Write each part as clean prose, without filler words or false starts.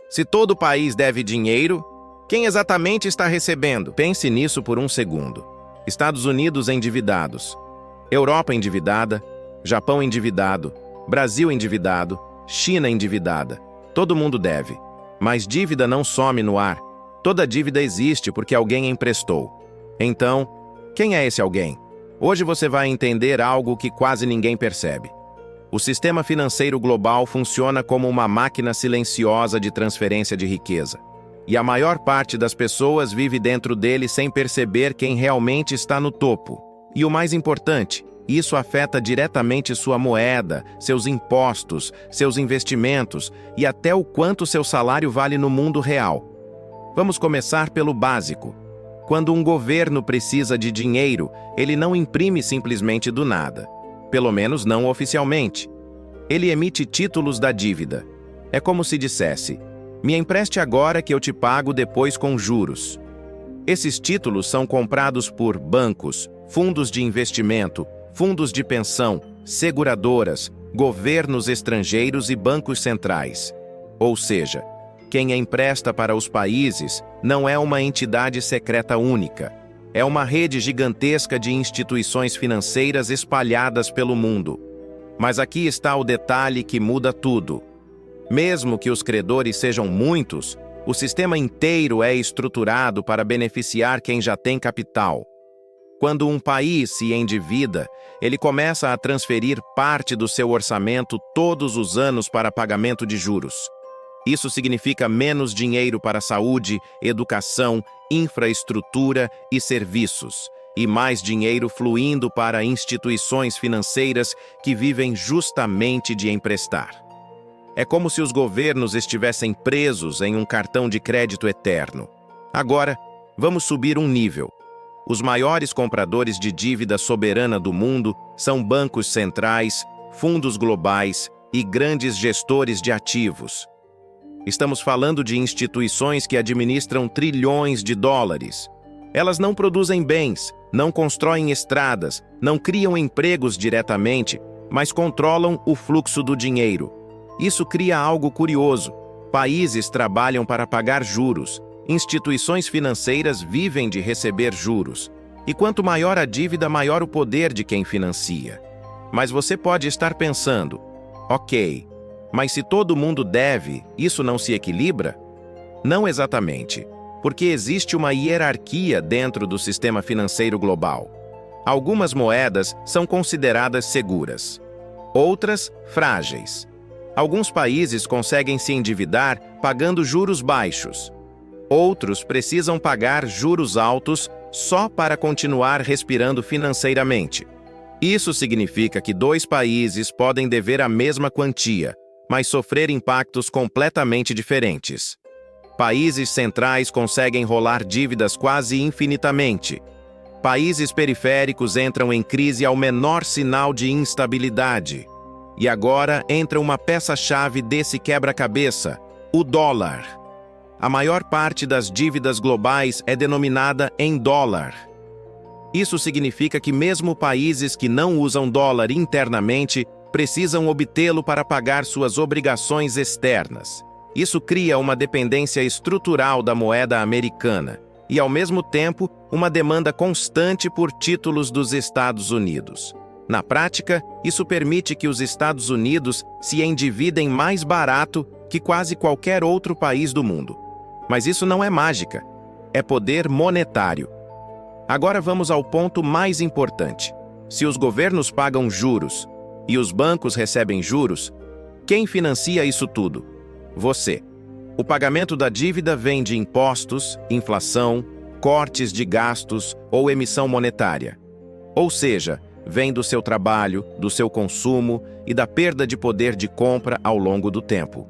Se todo o país deve dinheiro, quem exatamente está recebendo? Pense nisso por um segundo. Estados Unidos endividados, Europa endividada, Japão endividado, Brasil endividado, China endividada. Todo mundo deve. Mas dívida não some no ar. Toda dívida existe porque alguém emprestou. Então, quem é esse alguém? Hoje você vai entender algo que quase ninguém percebe. O sistema financeiro global funciona como uma máquina silenciosa de transferência de riqueza. E a maior parte das pessoas vive dentro dele sem perceber quem realmente está no topo. E o mais importante, isso afeta diretamente sua moeda, seus impostos, seus investimentos e até o quanto seu salário vale no mundo real. Vamos começar pelo básico. Quando um governo precisa de dinheiro, ele não imprime simplesmente do nada. Pelo menos não oficialmente. Ele emite títulos da dívida. É como se dissesse: me empreste agora que eu te pago depois com juros. Esses títulos são comprados por bancos, fundos de investimento, fundos de pensão, seguradoras, governos estrangeiros e bancos centrais. Ou seja, quem empresta para os países não é uma entidade secreta única. É uma rede gigantesca de instituições financeiras espalhadas pelo mundo. Mas aqui está o detalhe que muda tudo. Mesmo que os credores sejam muitos, o sistema inteiro é estruturado para beneficiar quem já tem capital. Quando um país se endivida, ele começa a transferir parte do seu orçamento todos os anos para pagamento de juros. Isso significa menos dinheiro para saúde, educação, infraestrutura e serviços, e mais dinheiro fluindo para instituições financeiras que vivem justamente de emprestar. É como se os governos estivessem presos em um cartão de crédito eterno. Agora, vamos subir um nível. Os maiores compradores de dívida soberana do mundo são bancos centrais, fundos globais e grandes gestores de ativos. Estamos falando de instituições que administram trilhões de dólares. Elas não produzem bens, não constroem estradas, não criam empregos diretamente, mas controlam o fluxo do dinheiro. Isso cria algo curioso. Países trabalham para pagar juros. Instituições financeiras vivem de receber juros. E quanto maior a dívida, maior o poder de quem financia. Mas você pode estar pensando: ok, mas se todo mundo deve, isso não se equilibra? Não exatamente, porque existe uma hierarquia dentro do sistema financeiro global. Algumas moedas são consideradas seguras, outras frágeis. Alguns países conseguem se endividar pagando juros baixos. Outros precisam pagar juros altos só para continuar respirando financeiramente. Isso significa que dois países podem dever a mesma quantia, mas sofrer impactos completamente diferentes. Países centrais conseguem rolar dívidas quase infinitamente. Países periféricos entram em crise ao menor sinal de instabilidade. E agora entra uma peça-chave desse quebra-cabeça: o dólar. A maior parte das dívidas globais é denominada em dólar. Isso significa que mesmo países que não usam dólar internamente precisam obtê-lo para pagar suas obrigações externas. Isso cria uma dependência estrutural da moeda americana e, ao mesmo tempo, uma demanda constante por títulos dos Estados Unidos. Na prática, isso permite que os Estados Unidos se endividem mais barato que quase qualquer outro país do mundo. Mas isso não é mágica, é poder monetário. Agora vamos ao ponto mais importante. Se os governos pagam juros e os bancos recebem juros, quem financia isso tudo? Você. O pagamento da dívida vem de impostos, inflação, cortes de gastos ou emissão monetária. Ou seja, vem do seu trabalho, do seu consumo e da perda de poder de compra ao longo do tempo.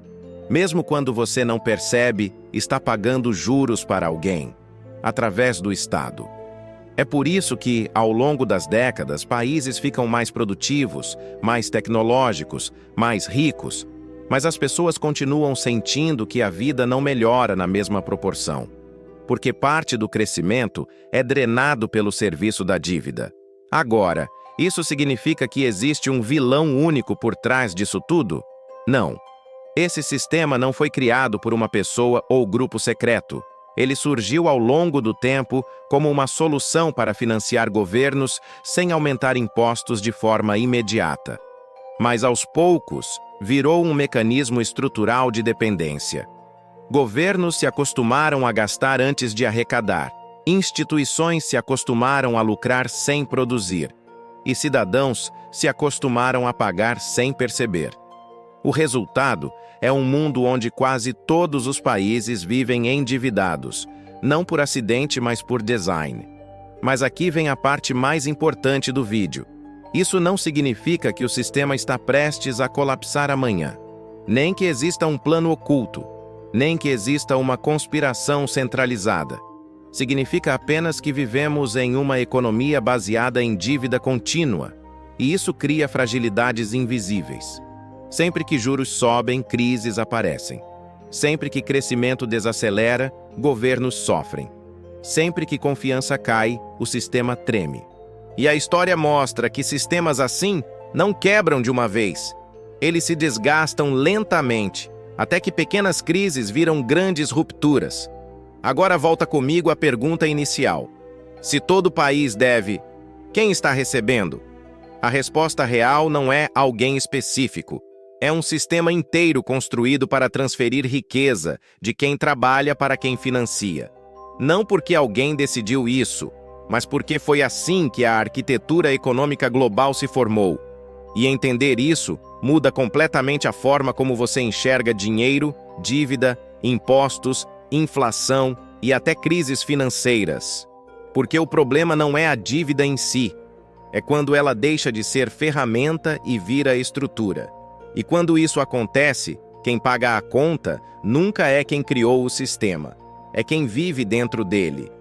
Mesmo quando você não percebe, está pagando juros para alguém, através do Estado. É por isso que, ao longo das décadas, países ficam mais produtivos, mais tecnológicos, mais ricos, mas as pessoas continuam sentindo que a vida não melhora na mesma proporção, porque parte do crescimento é drenado pelo serviço da dívida. Agora, isso significa que existe um vilão único por trás disso tudo? Não. Esse sistema não foi criado por uma pessoa ou grupo secreto. Ele surgiu ao longo do tempo como uma solução para financiar governos sem aumentar impostos de forma imediata. Mas, aos poucos, virou um mecanismo estrutural de dependência. Governos se acostumaram a gastar antes de arrecadar. Instituições se acostumaram a lucrar sem produzir. E cidadãos se acostumaram a pagar sem perceber. O resultado é um mundo onde quase todos os países vivem endividados, não por acidente, mas por design. Mas aqui vem a parte mais importante do vídeo. Isso não significa que o sistema está prestes a colapsar amanhã, nem que exista um plano oculto, nem que exista uma conspiração centralizada. Significa apenas que vivemos em uma economia baseada em dívida contínua, e isso cria fragilidades invisíveis. Sempre que juros sobem, crises aparecem. Sempre que crescimento desacelera, governos sofrem. Sempre que confiança cai, o sistema treme. E a história mostra que sistemas assim não quebram de uma vez. Eles se desgastam lentamente, até que pequenas crises viram grandes rupturas. Agora volta comigo à pergunta inicial. Se todo país deve, quem está recebendo? A resposta real não é alguém específico. É um sistema inteiro construído para transferir riqueza de quem trabalha para quem financia. Não porque alguém decidiu isso, mas porque foi assim que a arquitetura econômica global se formou. E entender isso muda completamente a forma como você enxerga dinheiro, dívida, impostos, inflação e até crises financeiras. Porque o problema não é a dívida em si, é quando ela deixa de ser ferramenta e vira estrutura. E quando isso acontece, quem paga a conta nunca é quem criou o sistema, é quem vive dentro dele.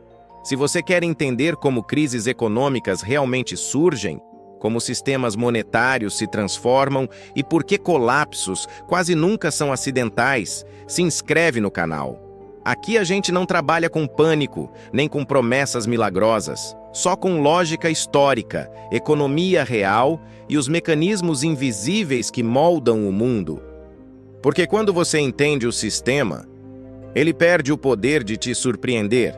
Se você quer entender como crises econômicas realmente surgem, como sistemas monetários se transformam e por que colapsos quase nunca são acidentais, se inscreve no canal. Aqui a gente não trabalha com pânico, nem com promessas milagrosas, só com lógica histórica, economia real e os mecanismos invisíveis que moldam o mundo. Porque quando você entende o sistema, ele perde o poder de te surpreender.